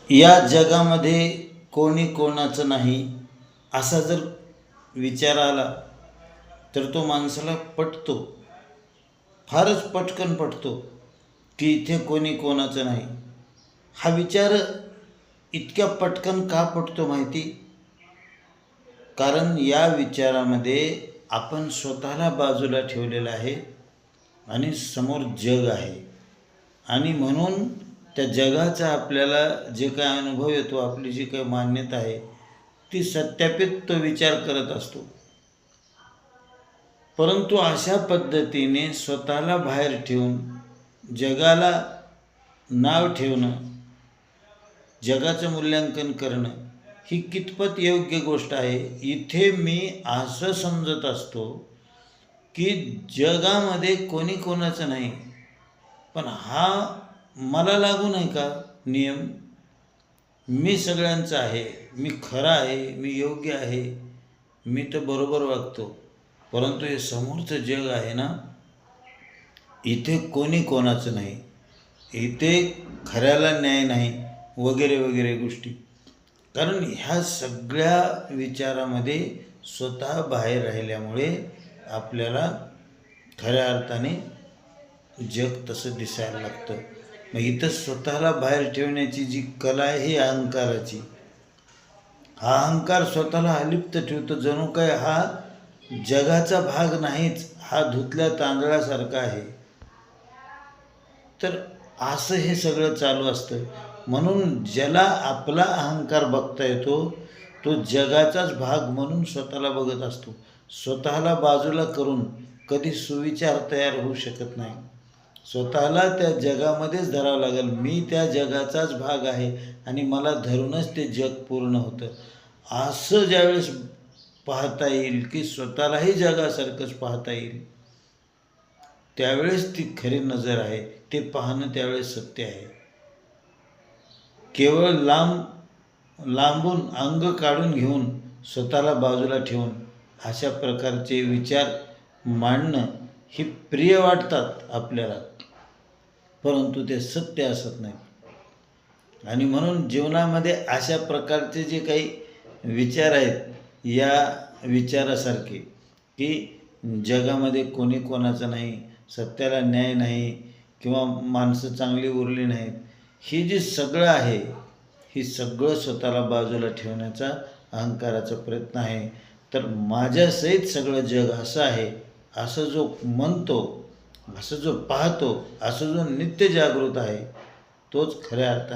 या जगामध्ये कोणी कोणाचं नाही असा जर विचार आला तर तो माणसाला पटतो, फारच पटकन पटतो की इथे कोणी कोणाचं नाही. हा विचार इतक्या पटकन का पटतो माहिती? कारण या विचारामध्ये आपण स्वतःला बाजूला ठेवलेलं आहे आणि समोर जग आहे, आणि म्हणून त्या जगाचा आपल्याला जे काय अनुभव येतो, आपली जी काही मान्यता आहे ती सत्यापित तो विचार करत असतो. परंतु अशा पद्धतीने स्वतःला बाहेर ठेवून जगाला नाव ठेवणं, जगाचं मूल्यांकन करणं ही कितपत योग्य गोष्ट आहे? इथे मी असं समजत असतो की जगामध्ये कोणी कोणाचं नाही, पण हा मला लागू नाही का नियम? मी सगळ्यांचा आहे, मी खरा आहे, मी योग्य आहे, मी तर बरोबर वागतो. परंतु हे समोरचं जग आहे ना, इथे कोणी कोणाचं नाही, इथे खऱ्याला न्याय नाही, वगैरे वगैरे गोष्टी. कारण ह्या सगळ्या विचारामध्ये स्वतः बाहेर राहिल्यामुळे आपल्याला खऱ्या अर्थाने जग तसं दिसायला लागतं. मग इथं स्वतःला बाहेर ठेवण्याची जी कला आहे ही अहंकाराची. हा अहंकार स्वतःला अलिप्त ठेवतो, जणू काय हा जगाचा भाग नाहीच, हा धुतल्या तांदळासारखा आहे. तर असं हे सगळं चालू असतं. म्हणून ज्याला आपला अहंकार बघता येतो तो जगाचाच भाग म्हणून स्वतःला बघत असतो. स्वतःला बाजूला करून कधी सुविचार तयार होऊ शकत नाही. स्वतःला त्या जगामध्येच धरावं लागेल. मी त्या जगाचाच भाग आहे आणि मला धरूनच ते जग पूर्ण होतं, असं ज्यावेळेस पाहता येईल की स्वतःलाही जगासारखंच पाहता येईल, त्यावेळेस ती खरी नजर आहे. ते पाहणं त्यावेळेस सत्य आहे. केवळ लांबून अंग काढून घेऊन स्वतःला बाजूला ठेवून अशा प्रकारचे विचार मांडणं ही प्रिय वाटतात आपल्याला, परंतु ते सत्य असत नाही. आणि म्हणून जीवनामध्ये अशा प्रकारचे जे काही विचार आहेत या विचारासारखे की जगामध्ये कोणी कोणाचं नाही, सत्याला न्याय नाही, किंवा माणसं चांगली उरली नाहीत, ही जी सगळं आहे ही सगळं स्वतःला बाजूला ठेवण्याचा अहंकाराचा प्रयत्न आहे. तर माझ्यासहित सगळं जग असं आहे असं जो म्हणतो, असं जो पाहतो, असं जो नित्य जागृत आहे, तोच खऱ्या अर्थाने